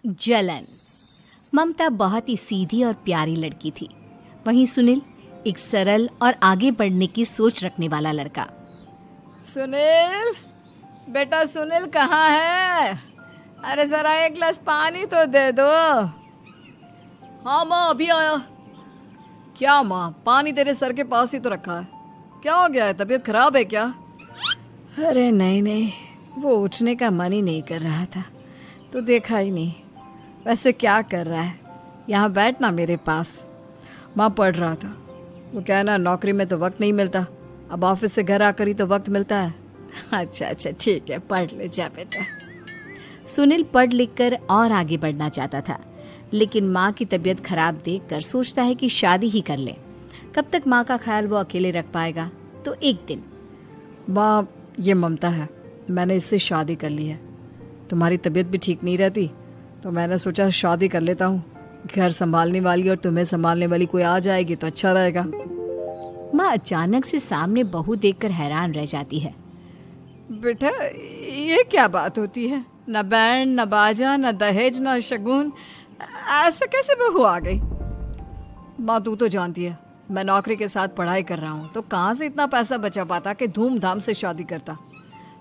जलन। ममता बहुत ही सीधी और प्यारी लड़की थी, वहीं सुनील एक सरल और आगे बढ़ने की सोच रखने वाला लड़का। सुनील, बेटा सुनील कहाँ है? अरे जरा एक गिलास पानी तो दे दो। हाँ माँ, अभी आया। क्या माँ, पानी तेरे सर के पास ही तो रखा है, क्या हो गया है? तबीयत खराब है क्या? अरे नहीं नहीं, वो उठने का मन ही नहीं कर रहा था तो देखा ही नहीं। वैसे क्या कर रहा है? यहाँ बैठना मेरे पास। माँ पढ़ रहा था। वो कहना नौकरी में तो वक्त नहीं मिलता, अब ऑफिस से घर आकर ही तो वक्त मिलता है। अच्छा अच्छा ठीक है, पढ़ ले जा बेटा। सुनील पढ़ लिख कर और आगे बढ़ना चाहता था, लेकिन माँ की तबीयत खराब देखकर सोचता है कि शादी ही कर ले। कब तक माँ का ख्याल वो अकेले रख पाएगा? तो एक दिन, माँ ये ममता है, मैंने इससे शादी कर ली है। तुम्हारी तबीयत भी ठीक नहीं रहती तो मैंने सोचा शादी कर लेता हूँ। घर संभालने वाली और तुम्हें संभालने वाली कोई आ जाएगी तो अच्छा रहेगा। माँ अचानक से सामने बहू देखकर हैरान रह जाती है। बेटा ये क्या बात होती है? न बैंड, न बाजा, न दहेज, न शगुन, ऐसे कैसे बहू आ गई? माँ तू तो जानती है मैं नौकरी के साथ पढ़ाई कर रहा हूँ, तो कहाँ से इतना पैसा बचा पाता कि धूमधाम से शादी करता।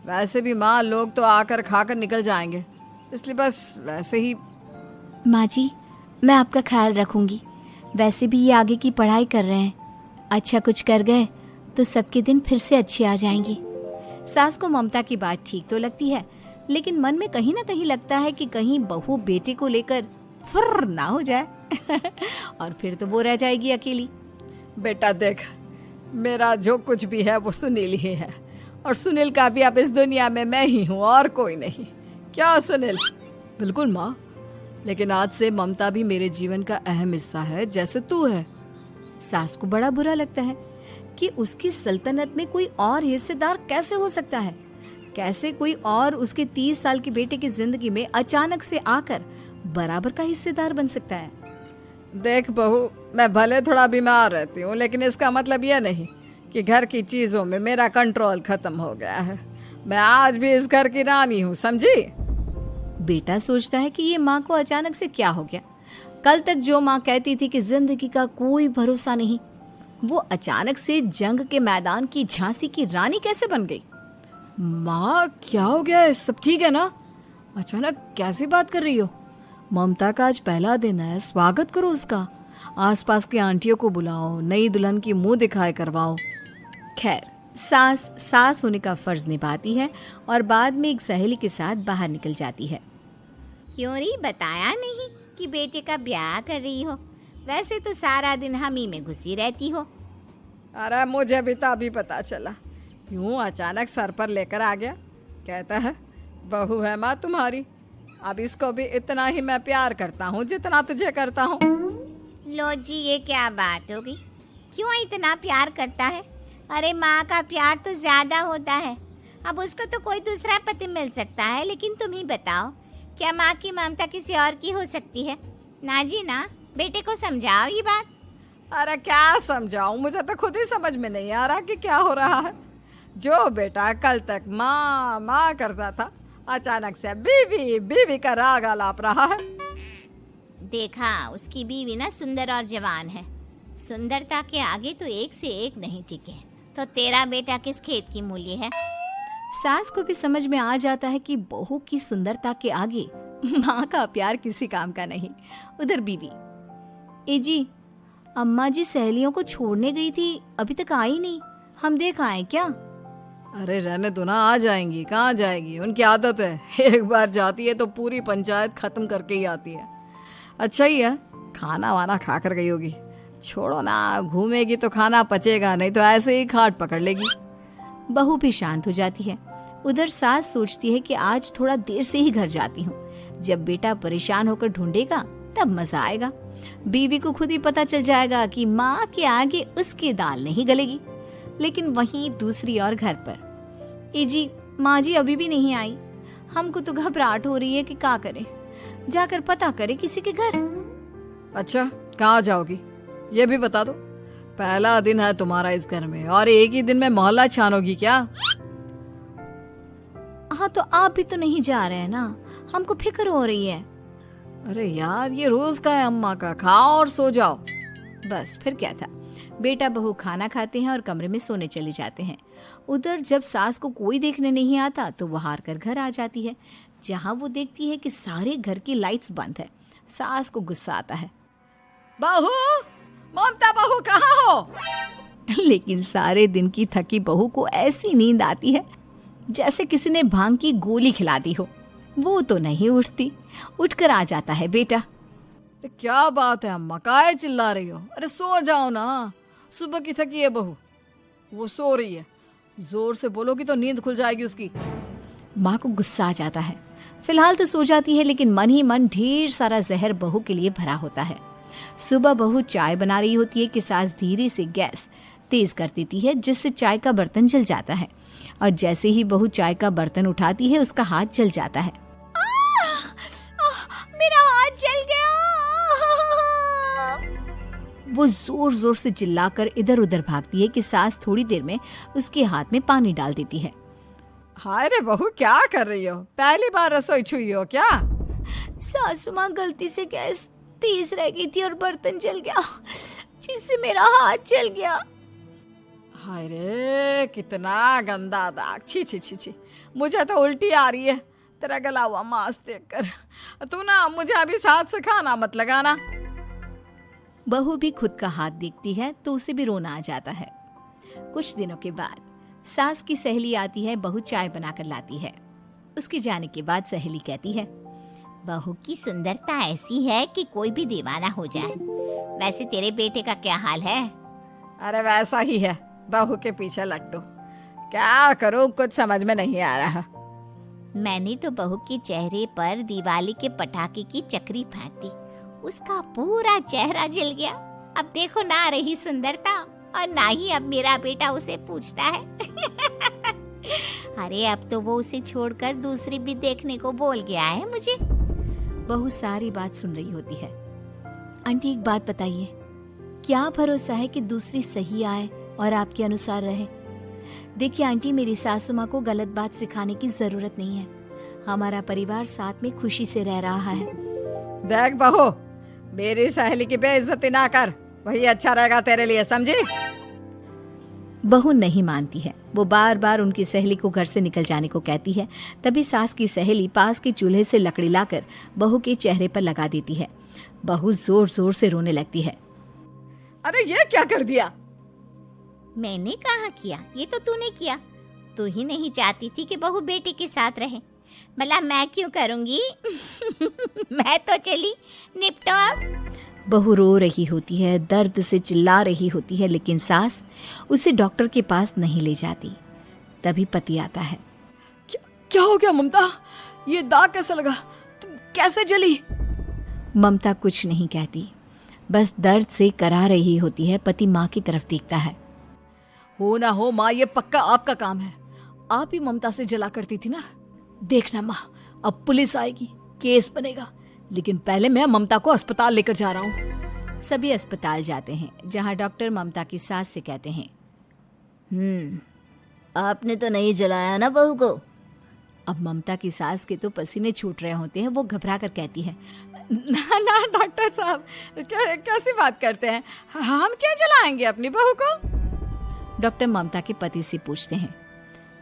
वैसे भी माँ लोग तो आकर खाकर निकल जाएंगे, इसलिए बस वैसे ही। माँ जी, मैं आपका ख्याल रखूंगी। वैसे भी ये आगे की पढ़ाई कर रहे हैं, अच्छा कुछ कर गए तो सबके दिन फिर से अच्छे आ जाएंगे। सास को ममता की बात ठीक तो लगती है, लेकिन मन में कहीं ना कहीं लगता है कि कहीं बहू बेटे को लेकर फुर्र ना हो जाए और फिर तो वो रह जाएगी अकेली। बेटा देख, मेरा जो कुछ भी है वो सुनील ही है, और सुनील का भी अब इस दुनिया में मैं ही हूँ और कोई नहीं। क्या सुनील? बिल्कुल माँ, लेकिन आज से ममता भी मेरे जीवन का अहम हिस्सा है, जैसे तू है। सास को बड़ा बुरा लगता है कि उसकी सल्तनत में कोई और हिस्सेदार कैसे हो सकता है। कैसे कोई और उसके 30 साल के बेटे की जिंदगी में अचानक से आकर बराबर का हिस्सेदार बन सकता है। देख बहू, मैं भले थोड़ा बीमार रहती हूँ, लेकिन इसका मतलब यह नहीं कि घर की चीजों में मेरा कंट्रोल खत्म हो गया है। मैं आज भी इस घर की रानी हूँ, समझी? बेटा सोचता है कि ये माँ को अचानक से क्या हो गया। कल तक जो माँ कहती थी कि जिंदगी का कोई भरोसा नहीं, वो अचानक से जंग के मैदान की झांसी की रानी कैसे बन गई? माँ क्या हो गया है? सब ठीक है ना? अचानक कैसी बात कर रही हो? ममता का आज पहला दिन है, स्वागत करो उसका। आसपास की आंटियों को बुलाओ, नई दुल्हन की मुंह दिखाए करवाओ। खैर, सास होने का फर्ज निभाती है और बाद में एक सहेली के साथ बाहर निकल जाती है। क्यों नहीं बताया नहीं कि बेटे का ब्याह कर रही हो? वैसे तो सारा दिन हम ही में घुसी रहती हो। अरे मुझे भी तो अभी पता चला, यूं अचानक सर पर लेकर आ गया। कहता है बहू है माँ तुम्हारी, अब इसको भी इतना ही मैं प्यार करता हूँ जितना तुझे करता हूँ। लो जी, ये क्या बात होगी? क्यों इतना प्यार करता है? अरे माँ का प्यार तो ज्यादा होता है। अब उसको तो कोई दूसरा पति मिल सकता है, लेकिन तुम ही बताओ, क्या माँ की ममता किसी और की हो सकती है? ना जी ना, बेटे को समझाओ ये बात। अरे क्या समझाऊं, मुझे तो खुद ही समझ में नहीं आ रहा कि क्या हो रहा है। जो बेटा कल तक माँ माँ करता था, अचानक से बीवी बीवी का राग आलाप रहा है। देखा, उसकी बीवी ना सुंदर और जवान है। सुंदरता के आगे तो एक से एक नहीं टिके, तो तेरा बेटा किस खेत की मूली है? सास को भी समझ में आ जाता है कि बहू की सुंदरता के आगे माँ का प्यार किसी काम का नहीं। उधर बीवी, ए जी, अम्मा जी सहेलियों को छोड़ने गई थी, अभी तक आई नहीं, हम देख आए क्या? अरे रहने दो ना, आ जाएंगी। कहाँ जाएगी, उनकी आदत है, एक बार जाती है तो पूरी पंचायत खत्म करके ही आती है। अच्छा ही है, खाना वाना खा कर गई होगी। छोड़ो ना, घूमेगी तो खाना पचेगा, नहीं तो ऐसे ही खाट पकड़ लेगी। बहू भी शांत हो जाती है। उधर सास सोचती है कि आज थोड़ा देर से ही घर जाती हूँ, जब बेटा परेशान होकर ढूंढेगा तब मजा आएगा। बीवी को खुद ही पता चल जाएगा कि माँ के आगे उसकी दाल नहीं गलेगी। लेकिन वहीं दूसरी ओर घर पर, ए जी, माँ जी अभी भी नहीं आई, हमको तो घबराहट हो रही है कि क्या करें, जाकर पता करें किसी के घर। अच्छा, कहाँ जाओगी ये भी बता दो। पहला दिन है तुम्हारा इस घर में और एक ही दिन में मोहल्ला छानोगी क्या? हाँ, तो आप भी तो नहीं जा रहे हैं ना, हमको फिक्र हो रही है। अरे यार, ये रोज का है अम्मा का, खाओ और सो जाओ। बस फिर क्या था। बेटा बहू खाना खाते हैं और कमरे में सोने चले जाते हैं। उधर जब सास को कोई देखने नहीं आता तो वो हार कर घर आ जाती है, जहाँ वो देखती है कि सारे घर की लाइट्स बंद है। सास को गुस्सा आता है। बहू, ममता बहू कहाँ हो? लेकिन सारे दिन की थकी बहू को ऐसी नींद आती है जैसे किसी ने भांग की गोली खिला दी हो। वो तो नहीं उठती। उठकर आ जाता है बेटा। क्या बात है अम्मा, काहे चिल्ला रही हो? अरे सो जाओ ना, सुबह की थकी है बहू, वो सो रही है। जोर से बोलोगी तो नींद खुल जाएगी उसकी। माँ को गुस्सा आ जाता है। फिलहाल तो सो जाती है, लेकिन मन ही मन ढेर सारा जहर बहू के लिए भरा होता है। सुबह बहू चाय बना रही होती है कि सास धीरे से गैस तेज कर देती है, जिससे चाय का बर्तन जल जाता है। और जैसे ही बहू चाय का बर्तन उठाती है उसका हाथ जल जाता है। मेरा हाथ जल गया। वो जोर जोर से चिल्लाकर इधर उधर भागती है कि सास थोड़ी देर में उसके हाथ में पानी डाल देती है। हाय रे बहू, क्या कर रही हो? पहली बार रसोई छुई हो क्या? सासू माँ गलती से गैस तेज रह गई थी और बर्तन जल गया, जिससे मेरा हाथ जल गया। हाय रे, कितना गंदा दाग। छी छी छी छी, मुझे तो उल्टी आ रही है तेरा गला हुआ मांस देखकर। तू ना मुझे अभी साथ से खाना मत लगाना। बहू भी खुद का हाथ देखती है तो उसे भी रोना आ जाता है। कुछ दिनों के बाद सास की सहेली आती है। बहू चाय बनाकर लाती है। उसके जाने के बाद सहेली कहती है, बहू की सुंदरता ऐसी है कि कोई भी दीवाना हो जाए। वैसे तेरे बेटे का क्या हाल है? अरे वैसा ही है, बहू के पीछे लट्टू। क्या करूं, कुछ समझ में नहीं आ रहा। मैंने तो बहू के चेहरे पर दिवाली के पटाखे की चक्री फेंक दी, उसका पूरा चेहरा जल गया। अब देखो ना रही सुंदरता, और ना ही अब मेरा बेटा उसे पूछता है। अरे अब तो वो उसे छोड़कर दूसरी भी देखने को बोल गया है मुझे। बहू सारी बात सुन रही होती है। आंटी एक बात बताइए, क्या भरोसा है कि दूसरी सही आए और आपके अनुसार रहे? देखिए आंटी, मेरी सासू माँ को गलत बात सिखाने की जरूरत नहीं है। हमारा परिवार साथ में खुशी से रह रहा है। देख बहू, मेरी सहेली की बेइज्जती ना कर, वही अच्छा रहेगा तेरे लिए, समझी? बहू नहीं मानती है। वो बार बार उनकी सहेली को घर से निकल जाने को कहती है। तभी सास की सहेली पास के चूल्हे से लकड़ी लाकर बहू के चेहरे पर लगा देती है। बहू जोर जोर से रोने लगती है। अरे ये क्या कर दिया? मैंने कहाँ किया, ये तो तूने किया। तू ही नहीं चाहती थी कि बहू बेटे के साथ रहे, भला मैं क्यों करूंगी? मैं तो चली, निपटो अब। बहू रो रही होती है, दर्द से चिल्ला रही होती है, लेकिन सास उसे डॉक्टर के पास नहीं ले जाती। तभी पति आता है। क्या हो गया ममता? ये दाग कैसे लगा? तुम कैसे जली? ममता कुछ नहीं कहती, बस दर्द से करा रही होती है। पति माँ की तरफ देखता है। हो ना हो माँ, ये पक्का आपका काम है। आप ही ममता से जला करती थी ना। देखना माँ, अब पुलिस आएगी, केस बनेगा, लेकिन पहले मैं ममता को अस्पताल लेकर जा रहा हूँ। सभी अस्पताल जाते हैं, जहाँ डॉक्टर ममता की सास से कहते हैं, आपने तो नहीं जलाया ना बहू को? अब ममता की सास के तो पसीने छूट रहे होते हैं। वो घबरा कर कहती है, ना ना डॉक्टर साहब, कैसी बात करते हैं? हम क्या जलाएंगे अपनी बहू को? डॉक्टर ममता के पति से पूछते हैं।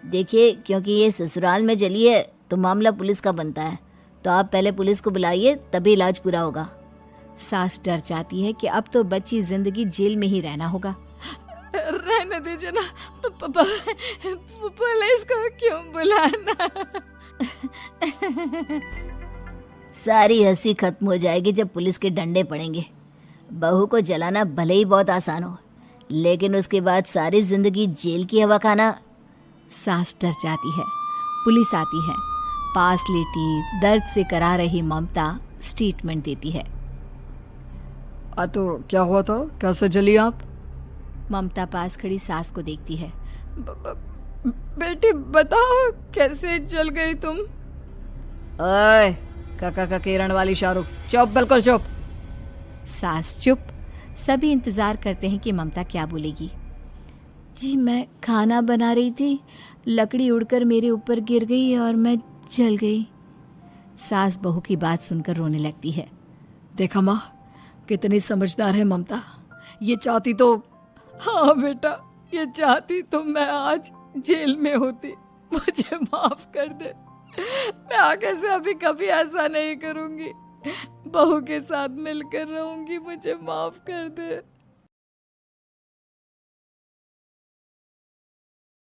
देखिए, क्योंकि ये ससुराल में जली है तो मामला पुलिस का बनता है, तो आप पहले पुलिस को बुलाइए, तभी इलाज पूरा होगा। सास डर जाती है कि अब तो बच्ची जिंदगी जेल में ही रहना होगा। रहने दीजिए ना, पुलिस को क्यों बुलाना? सारी हंसी खत्म हो जाएगी जब पुलिस के डंडे पड़ेंगे। बहू को जलाना भले ही बहुत आसान हो, लेकिन उसके बाद सारी जिंदगी जेल की हवा खाना। सास डर जाती है। पुलिस आती है। पास लेटी दर्द से करा रही ममता स्टेटमेंट देती है। तो क्या हुआ था? कैसे जली आप? ममता पास खड़ी सास को देखती है। बेटी बताओ, कैसे जल गई तुम? ओए, काका का किरण वाली शाहरुख, चुप, बिल्कुल चुप। सास चुप। सभी इंतजार करते हैं कि ममता क्या बोलेगी। जी मैं खाना बना रही थी, लकड़ी उड़कर मेरे ऊपर गिर गई और मैं जल गई। सास बहू की बात सुनकर रोने लगती है। देखा माँ, कितनी समझदार है ममता। ये चाहती तो, हाँ बेटा, ये चाहती तो मैं आज जेल में होती। मुझे माफ कर दे। मैं आगे से अभी कभी ऐसा नहीं करूंगी। बहू के साथ मिलकर रहूंगी। मुझे माफ कर दे।